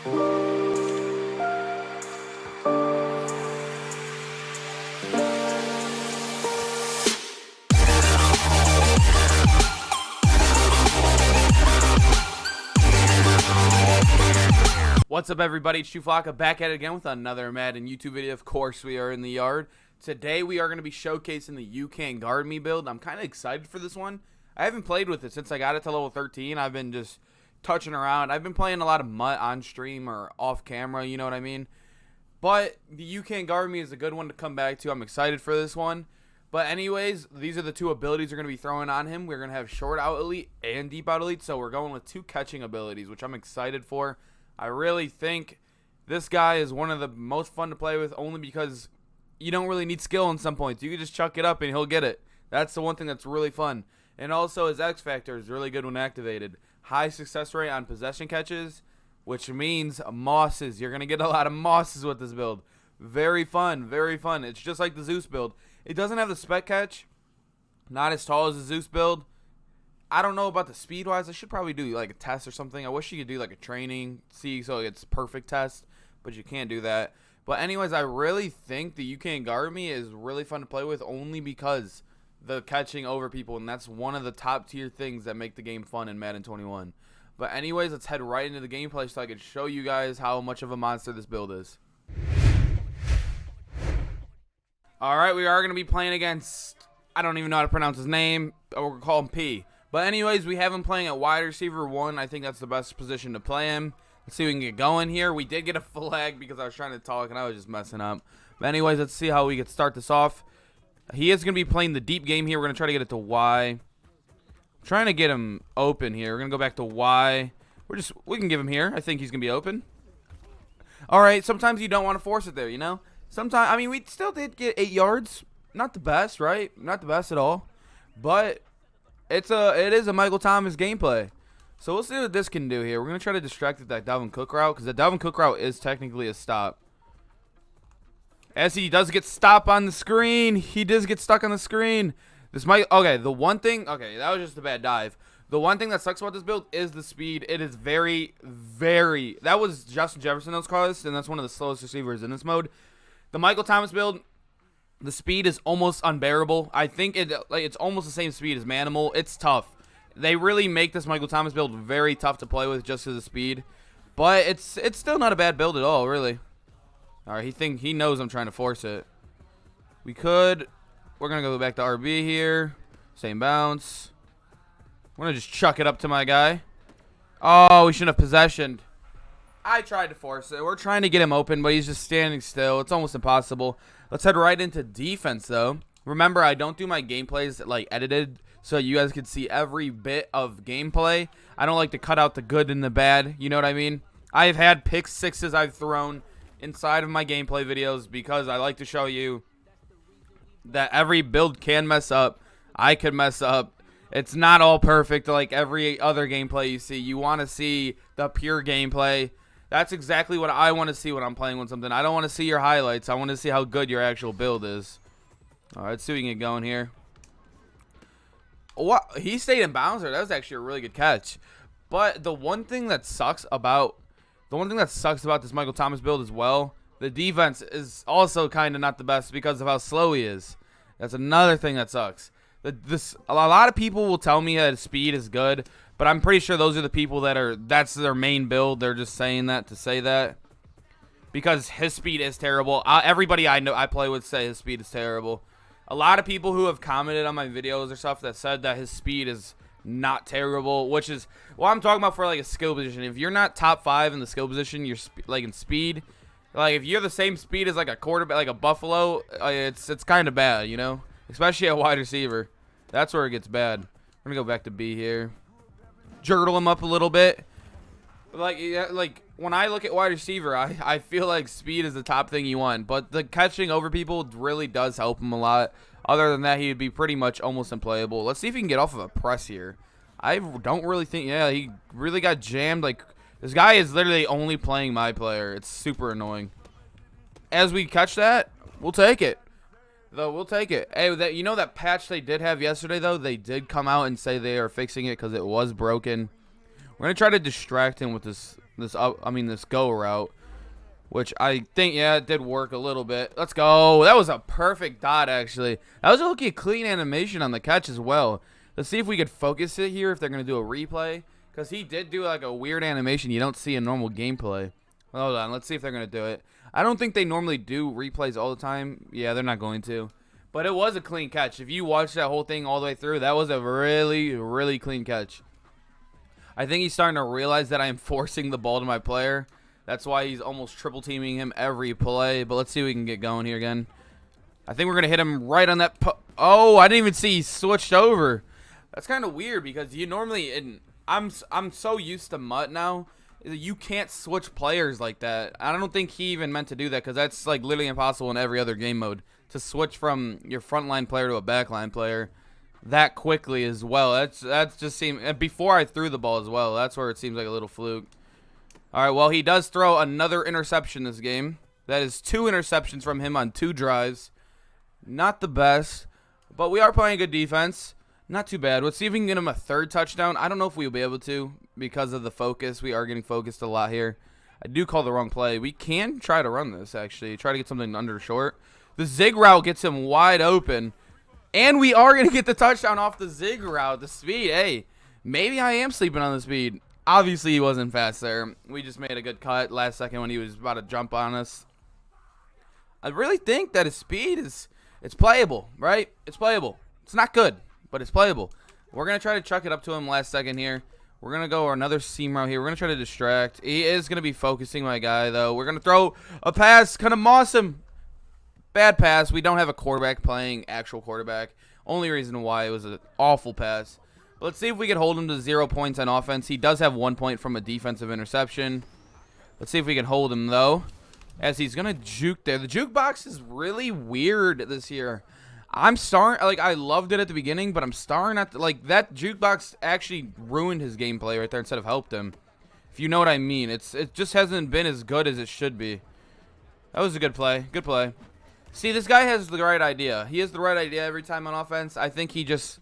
What's up, everybody? It's Flocka back at it again with another Madden YouTube video. Of course, we are in the yard. Today, we are going to be showcasing the You Can't Guard Me build. I'm kind of excited for this one. I haven't played with it since I got it to level 13. I've been just touching around. I've been playing a lot of MUT on stream or off camera, you know what I mean? But the You Can't Guard Me is a good one to come back to. I'm excited for this one. But anyways, these are the two abilities we're going to be throwing on him. We're going to have short out elite and deep out elite. So we're going with two catching abilities, which I'm excited for. I really think this guy is one of the most fun to play with only because you don't really need skill in some points. You can just chuck it up and he'll get it. That's the one thing that's really fun. And also his X Factor is really good when activated. High success rate on possession catches, which means mosses. You're going to get a lot of mosses with this build. Very fun, very fun. It's just like the Zeus build. It doesn't have the spec catch. Not as tall as the Zeus build. I don't know about the speed wise. I should probably do like a test or something. I wish you could do like a training, see, so it's perfect test, but you can't do that. But anyways, I really think the You Can't Guard Me is really fun to play with only because the catching over people, and that's one of the top tier things that make the game fun in Madden 21. But anyways, let's head right into the gameplay so I can show you guys how much of a monster this build is. Alright, we are going to be playing against, I don't even know how to pronounce his name. We're going to call him P. But anyways, we have him playing at wide receiver 1. I think that's the best position to play him. Let's see if we can get going here. We did get a flag because I was trying to talk and I was just messing up. But anyways, let's see how we can start this off. He is going to be playing the deep game here. We're going to try to get it to Y. I'm trying to get him open here. We're going to go back to Y. We can give him here. I think he's going to be open. Alright, sometimes you don't want to force it there, you know? Sometimes, I mean, we still did get 8 yards. Not the best, right? Not the best at all. But it is a Michael Thomas gameplay. So we'll see what this can do here. We're going to try to distract it that Dalvin Cook route, because the Dalvin Cook route is technically a stop. As he does get stopped on the screen. He does get stuck on the screen. This might, okay, the one thing, okay, that was just a bad dive. The one thing that sucks about this build is the speed. It is very, very, that was Justin Jefferson that was caused, and that's one of the slowest receivers in this mode. The Michael Thomas build, the speed is almost unbearable. I think it's almost the same speed as Manimal. It's tough. They really make this Michael Thomas build very tough to play with just because of the speed. But it's still not a bad build at all, really. Alright, he knows I'm trying to force it. We're going to go back to RB here. Same bounce. We're going to just chuck it up to my guy. Oh, we shouldn't have possessioned. I tried to force it. We're trying to get him open, but he's just standing still. It's almost impossible. Let's head right into defense, though. Remember, I don't do my gameplays like edited, so you guys can see every bit of gameplay. I don't like to cut out the good and the bad. You know what I mean? I've had pick sixes I've thrown inside of my gameplay videos because I like to show you that every build can mess up. I could mess up. It's not all perfect like every other gameplay you see. You want to see the pure gameplay. That's exactly what I want to see when I'm playing with something. I don't want to see your highlights. I want to see how good your actual build is. All right, let's see if we can get going here. What? He stayed in bounds there. That was actually a really good catch. But the one thing that sucks about this Michael Thomas build as well, the defense is also kind of not the best because of how slow he is. That's another thing that sucks. A lot of people will tell me that his speed is good, but I'm pretty sure those are the people that's their main build. They're just saying that to say that because his speed is terrible. Everybody I know I play with say his speed is terrible. A lot of people who have commented on my videos or stuff that said that his speed is not terrible, which is what I'm talking about for like a skill position. If you're not top 5 in the skill position, you're like in speed. Like if you're the same speed as like a quarterback, like a Buffalo, it's kind of bad, you know. Especially a wide receiver. That's where it gets bad. We're going to go back to B here. Jurtle him up a little bit. Like when I look at wide receiver, I feel like speed is the top thing you want. But the catching over people really does help him a lot. Other than that, he would be pretty much almost unplayable. Let's see if he can get off of a press here. I don't really think, yeah, he really got jammed. Like, this guy is literally only playing my player. It's super annoying. As we catch that, we'll take it. Though we'll take it. Hey, you know that patch they did have yesterday, though? They did come out and say they are fixing it because it was broken. We're going to try to distract him with this this go route, which I think, yeah, it did work a little bit. Let's go. That was a perfect dot, actually. That was a clean animation on the catch as well. Let's see if we could focus it here, if they're going to do a replay. Because he did do like a weird animation you don't see in normal gameplay. Hold on. Let's see if they're going to do it. I don't think they normally do replays all the time. Yeah, they're not going to. But it was a clean catch. If you watch that whole thing all the way through, that was a really, really clean catch. I think he's starting to realize that I am forcing the ball to my player. That's why he's almost triple teaming him every play. But let's see if we can get going here again. I think we're going to hit him right on that. Oh, I didn't even see he switched over. That's kind of weird because you normally, I'm so used to Mutt now. You can't switch players like that. I don't think he even meant to do that because that's like literally impossible in every other game mode to switch from your frontline player to a backline player that quickly as well. That's just seemed before I threw the ball as well. That's where it seems like a little fluke. All right, well, he does throw another interception this game. That is 2 interceptions from him on 2 drives. Not the best, but we are playing good defense. Not too bad. Let's see if we can get him a 3rd touchdown. I don't know if we'll be able to because of the focus. We are getting focused a lot here. I do call the wrong play. We can try to run this, actually. Try to get something under short. The zig route gets him wide open. And we are going to get the touchdown off the zig route. The speed, hey, maybe I am sleeping on the speed. Obviously, he wasn't fast there. We just made a good cut last second when he was about to jump on us. I really think that his speed it's playable, right? It's playable. It's not good, but it's playable. We're going to try to chuck it up to him last second here. We're going to go another seam route here. We're going to try to distract. He is going to be focusing my guy, though. We're going to throw a pass. Kind of moss him. Bad pass. We don't have a quarterback playing actual quarterback. Only reason why it was an awful pass. Let's see if we can hold him to 0 points on offense. He does have 1 point from a defensive interception. Let's see if we can hold him, though, as he's going to juke there. The juke box is really weird this year. I'm starting, like, I loved it at the beginning, but I'm starting at, like, that jukebox actually ruined his gameplay right there instead of helped him. If you know what I mean. It just hasn't been as good as it should be. That was a good play. Good play. See, this guy has the right idea. He has the right idea every time on offense. I think he just,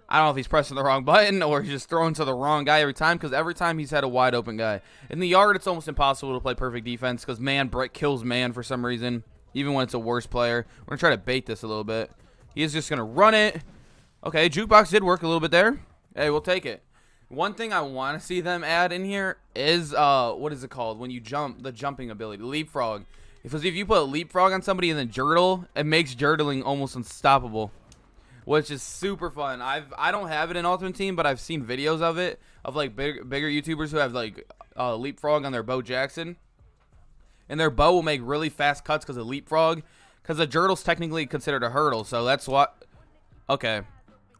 I don't know if he's pressing the wrong button or he's just throwing to the wrong guy every time, because every time he's had a wide open guy. In the yard, it's almost impossible to play perfect defense because man kills man for some reason, even when it's a worse player. We're going to try to bait this a little bit. He is just going to run it. Okay, jukebox did work a little bit there. Hey, we'll take it. One thing I want to see them add in here is, what is it called? When you jump, the jumping ability, leapfrog. Because if you put a leapfrog on somebody and then jurtle, it makes jurtling almost unstoppable, which is super fun. I don't have it in Ultimate Team, but I've seen videos of it, of like bigger YouTubers who have like leapfrog on their Bo Jackson. And their bow will make really fast cuts because of leapfrog. Because a jurtle's technically considered a hurdle, so that's what. Okay.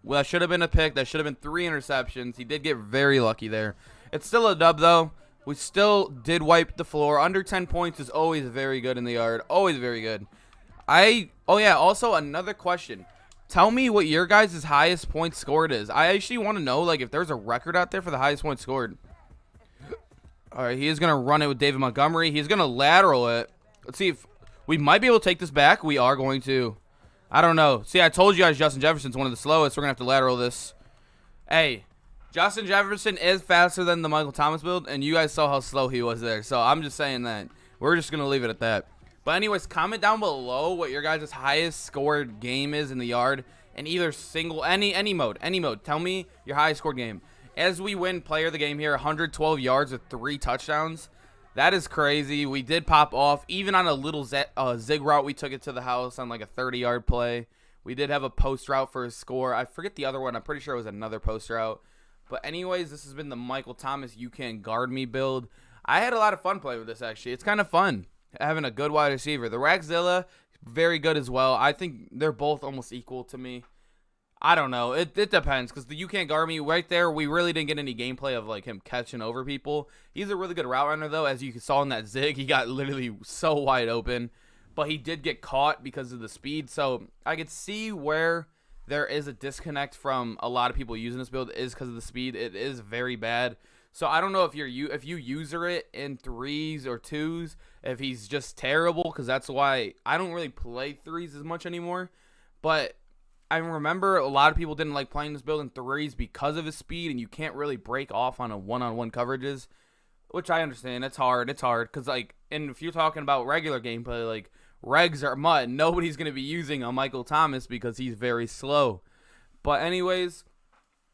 Well, that should have been a pick. That should have been 3 interceptions. He did get very lucky there. It's still a dub, though. We still did wipe the floor. Under 10 points is always very good in the yard. Always very good. Oh, yeah, also another question. Tell me what your guys' highest point scored is. I actually want to know, like, if there's a record out there for the highest point scored. All right, he is going to run it with David Montgomery. He's going to lateral it. Let's see if we might be able to take this back. We are going to. I don't know. See, I told you guys Justin Jefferson's one of the slowest. We're going to have to lateral this. Hey, Justin Jefferson is faster than the Michael Thomas build, and you guys saw how slow he was there. So I'm just saying that. We're just going to leave it at that. But anyways, comment down below what your guys' highest scored game is in the yard in either single, any mode. Tell me your highest scored game. As we win player of the game here, 112 yards with 3 touchdowns. That is crazy. We did pop off. Even on a little zig route, we took it to the house on like a 30-yard play. We did have a post route for a score. I forget the other one. I'm pretty sure it was another post route. But anyways, this has been the Michael Thomas You Can't Guard Me build. I had a lot of fun playing with this, actually. It's kind of fun having a good wide receiver. The Raxzilla, very good as well. I think they're both almost equal to me. I don't know. It depends, because the You Can't Guard Me right there, we really didn't get any gameplay of like him catching over people. He's a really good route runner, though. As you saw in that zig, he got literally so wide open. But he did get caught because of the speed. So I could see where there is a disconnect from a lot of people using this build is because of the speed. It is very bad. So I don't know if you user it in 3s or 2s, if he's just terrible, because that's why I don't really play 3s as much anymore. But I remember a lot of people didn't like playing this build in 3s because of his speed, and you can't really break off on a one-on-one coverages. which I understand. It's hard. It's hard because like, and if you're talking about regular gameplay, like regs or mud, nobody's gonna be using a Michael Thomas because he's very slow. But anyways,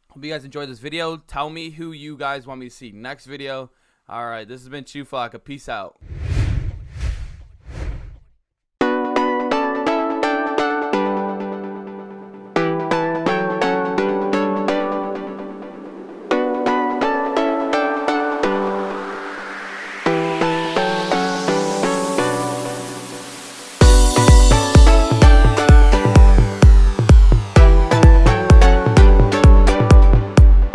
hope you guys enjoyed this video. Tell me who you guys want me to see next video. All right, this has been Chewflocka. Peace out.